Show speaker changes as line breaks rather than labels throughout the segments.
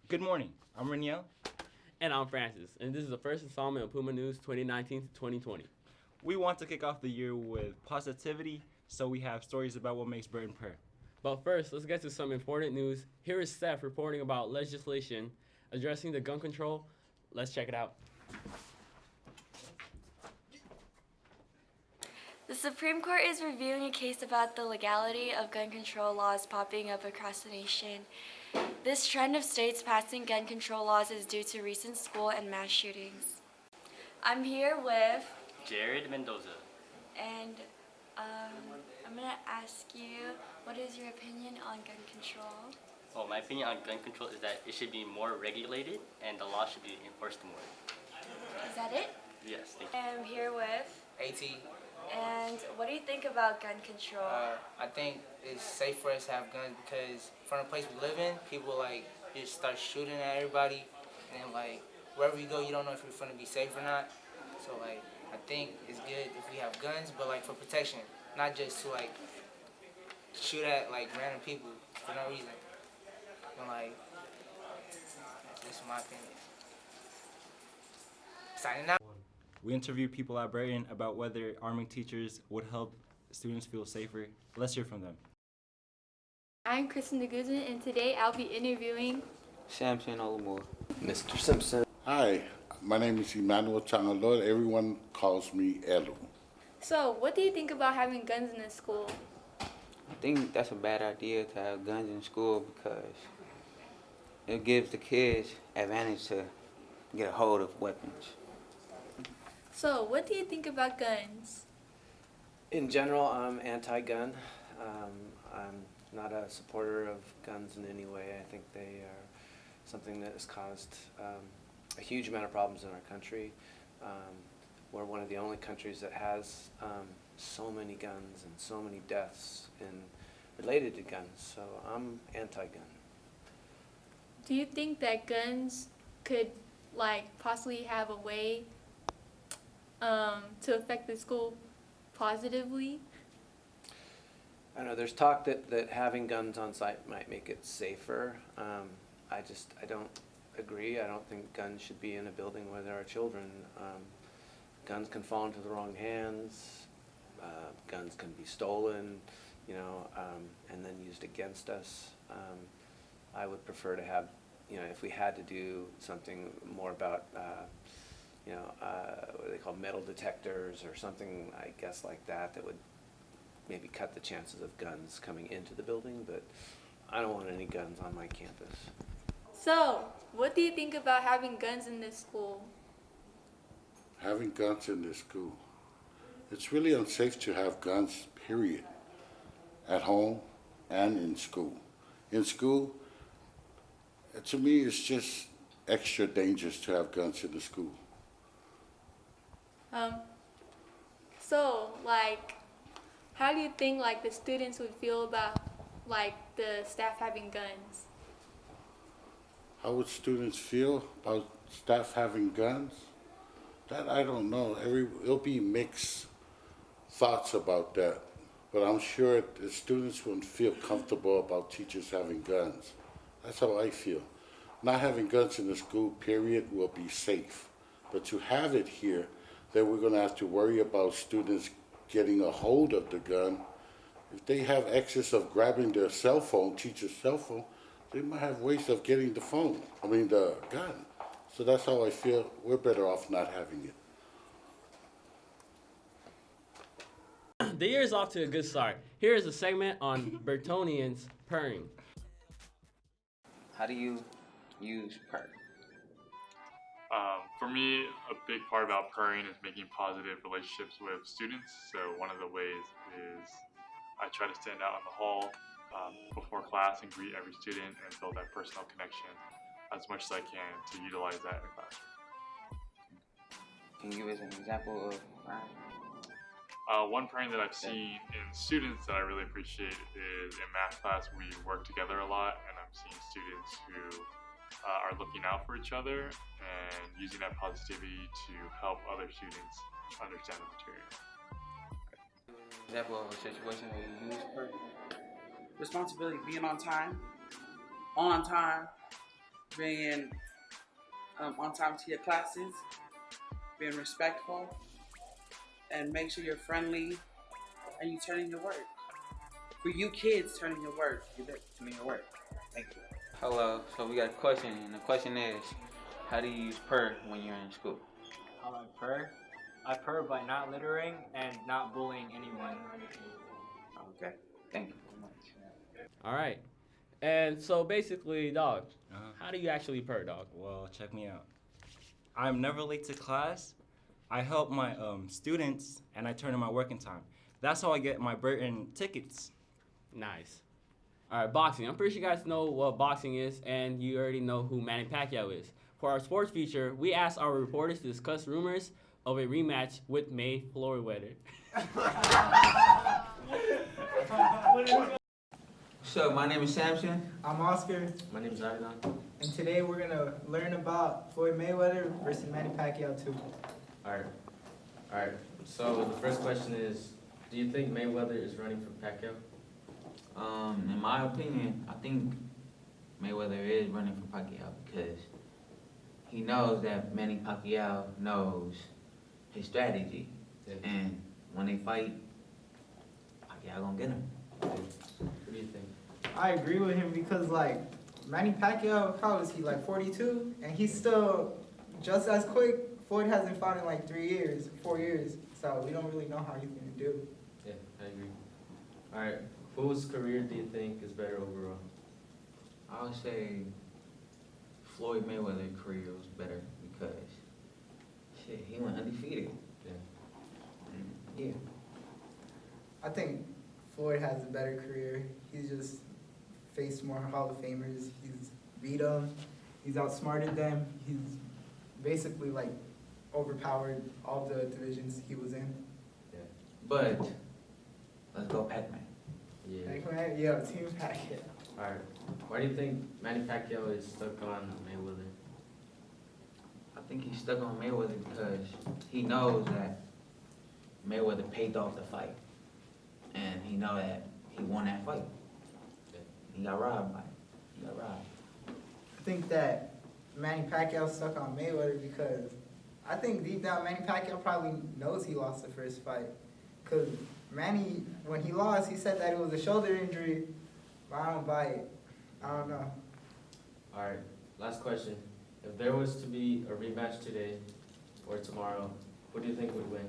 Good morning. I'm Reniel.
And I'm Francis, and this is the first installment of Puma News 2019 to 2020.
We want to kick off the year with positivity, so we have stories about what makes Burton purr.
But first, let's get to some important news. Here is Steph reporting about legislation addressing the gun control. Let's check it out.
The Supreme Court is reviewing a case about the legality of gun control laws popping up across the nation. This trend of states passing gun control laws is due to recent school and mass shootings. I'm here with
Jared Mendoza.
and I'm gonna ask you, what is your opinion on gun control?
Well, my opinion on gun control is that it should be more regulated and the law should be enforced more.
Is that it?
Yes, thank you.
I'm here with,
AT.
and what do you think about gun control?
I think it's safe for us to have guns because from the place we live in, people just start shooting at everybody, and wherever you go, you don't know if you're going to be safe or not. So I think it's good if we have guns, but for protection, not just to shoot at random people for no reason. And that's my opinion. Signing out.
We interviewed people at Burton about whether arming teachers would help students feel safer. Let's hear from them.
I'm Kristen DeGuzman, and today I'll be interviewing
Samson Olumore.
Mr. Simpson.
Hi, my name is Emmanuel Changalor. Everyone calls me Elu.
So, what do you think about having guns in the school?
I think that's a bad idea to have guns in school because it gives the kids advantage to get a hold of weapons.
So, what do you think about guns?
In general, I'm anti-gun. I'm not a supporter of guns in any way. I think they are something that has caused a huge amount of problems in our country. We're one of the only countries that has so many guns and so many deaths related to guns. So I'm anti-gun.
Do you think that guns could possibly have a way to affect the school positively?
I know there's talk that having guns on site might make it safer. I don't agree. I don't think guns should be in a building where there are children. Guns can fall into the wrong hands. Guns can be stolen, and then used against us. I would prefer to have, if we had to do something more about what they call metal detectors or something, I guess, like that would maybe cut the chances of guns coming into the building, but I don't want any guns on my campus.
So, what do you think about having guns in this school?
Having guns in this school. It's really unsafe to have guns, period, at home and in school. In school, to me, it's just extra dangerous to have guns in the school.
So, how do you think the students would feel about the staff having guns?
How would students feel about staff having guns? That I don't know. It'll be mixed thoughts about that. But I'm sure the students wouldn't feel comfortable about teachers having guns. That's how I feel. Not having guns in the school, period, will be safe. But to have it here, then we're going to have to worry about students getting a hold of the gun. If they have access of grabbing their cell phone, teacher's cell phone, they might have ways of getting the gun. So that's how I feel. We're better off not having it.
The year is off to a good start. Here is a segment on Burtonians purring.
How do you use purr?
For me, a big part about purring is making positive relationships with students. So one of the ways is I try to stand out in the hall before class and greet every student and build that personal connection as much as I can to utilize that in the class.
Can you give us an example of
one purring that I've seen in students that I really appreciate is in math class we work together a lot, and I'm seeing students who are looking out for each other and using that positivity to help other students understand the material.
Example of a situation where you use purr?
Responsibility, being on time, being on time to your classes, being respectful, and make sure you're friendly and you turn in your work. For you kids, turn in your work. Turn in your work. Thank you.
Hello, so we got a question, and the question is, how do you use PRR when you're in school?
How I purr? I purr by not littering and not bullying anyone.
Okay, thank you very much.
All right. And so basically, dog, how do you actually purr, dog?
Well, check me out. I'm never late to class. I help my students, and I turn in my working time. That's how I get my Burton tickets.
Nice. All right, boxing. I'm pretty sure you guys know what boxing is, and you already know who Manny Pacquiao is. For our sports feature, we asked our reporters to discuss rumors of a rematch with Mayweather.
So, my name is Samson.
I'm Oscar,
My name is Adnan.
and today we're gonna learn about Floyd Mayweather versus Manny Pacquiao too.
Alright. So the first question is, do you think Mayweather is running for Pacquiao?
In my opinion, I think Mayweather is running for Pacquiao because he knows that Manny Pacquiao knows his strategy.
Yeah.
And when they fight, Pacquiao gonna get him.
What do you think?
I agree with him because like Manny Pacquiao, how is he, like 42? And he's still just as quick. Floyd hasn't fought in like 4 years, so we don't really know how he's gonna do.
Yeah, I agree. Alright, whose career do you think is better overall?
I would say Floyd Mayweather's career was better because shit, he went undefeated.
Yeah.
And, yeah.
I think Floyd has a better career. He's just faced more Hall of Famers. He's beat them. He's outsmarted them. He's basically like overpowered all the divisions he was in.
Yeah.
But let's go Pac-Man.
Yeah.
Pac-Man, yeah, Team Pacquiao.
Alright. Why do you think Manny Pacquiao is stuck on Mayweather?
I think he's stuck on Mayweather because he knows that Mayweather paid off the fight. And he know that he won that fight.
Yeah.
He got robbed by it. He got robbed.
I think that Manny Pacquiao stuck on Mayweather because I think deep down Manny Pacquiao probably knows he lost the first fight. Because Manny, when he lost, he said that it was a shoulder injury, but I don't buy it. I don't know.
Alright, last question. If there was to be a rematch today or tomorrow, who do you think would win?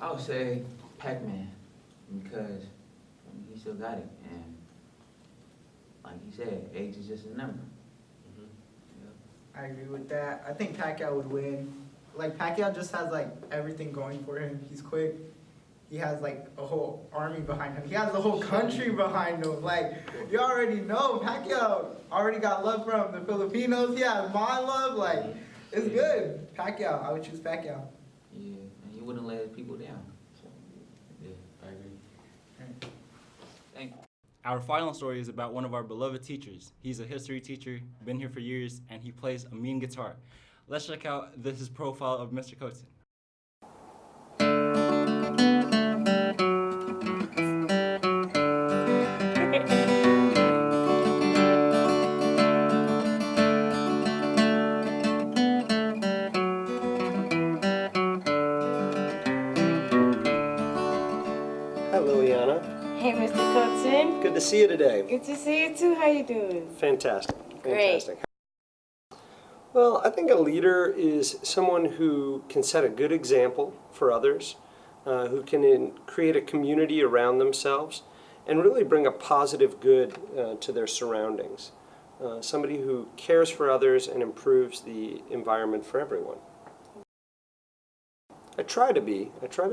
I would say Pac-Man because he still got it. And like he said, age is just a number.
I agree with that. I think Pacquiao would win. Like, Pacquiao just has, like, everything going for him. He's quick. He has, like, a whole army behind him. He has the whole country behind him. Like, you already know Pacquiao already got love from the Filipinos. He has my love. Like, it's good. Pacquiao. I would choose Pacquiao.
Yeah, and he wouldn't let people down. So,
Yeah, I agree.
thank you.
Our final story is about one of our beloved teachers. He's a history teacher, been here for years, and he plays a mean guitar. Let's check out his profile of Mr. Cotsen.
Hello, Liana.
Hey, Mr. Cotsen.
Good to see you today.
Good to see you too. How you doing?
Fantastic.
Great.
Fantastic. Well, I think a leader is someone who can set a good example for others, who can create a community around themselves, and really bring a positive good to their surroundings. Somebody who cares for others and improves the environment for everyone. I try to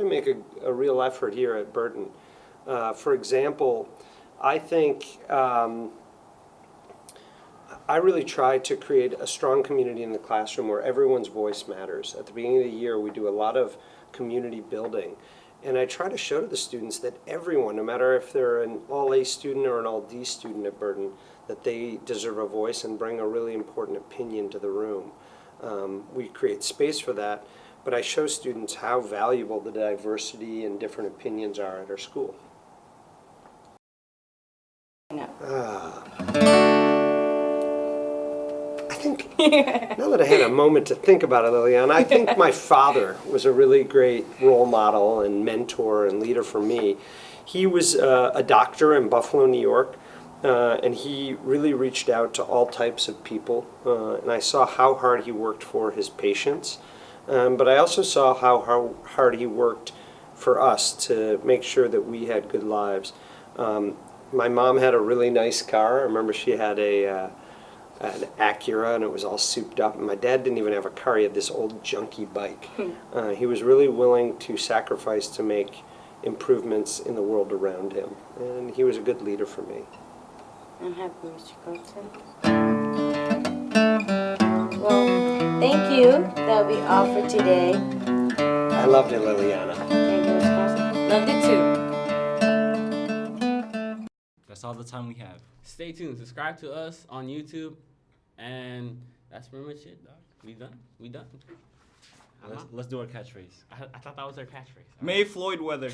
make a real effort here at Burton. For example, I think I really try to create a strong community in the classroom where everyone's voice matters. At the beginning of the year, we do a lot of community building. And I try to show to the students that everyone, no matter if they're an all-A student or an all-D student at Burton, that they deserve a voice and bring a really important opinion to the room. We create space for that, but I show students how valuable the diversity and different opinions are at our school. Now that I had a moment to think about it, Liliana, I think my father was a really great role model and mentor and leader for me. He was a doctor in Buffalo, New York, and he really reached out to all types of people. And I saw how hard he worked for his patients, but I also saw how hard he worked for us to make sure that we had good lives. My mom had a really nice car. I remember she had an Acura, and it was all souped up. And my dad didn't even have a car. He had this old junky bike. He was really willing to sacrifice to make improvements in the world around him. And he was a good leader for me.
I'm happy, Mr. Cotsen. Well, thank you. That'll be all for today.
I loved it, Liliana.
Thank you, Mr. Cotsen. Loved it too.
That's all the time we have.
Stay tuned. Subscribe to us on YouTube. And that's pretty much it, dog. We done. We done.
Let's do our catchphrase.
I thought that was our catchphrase.
May Floyd weather.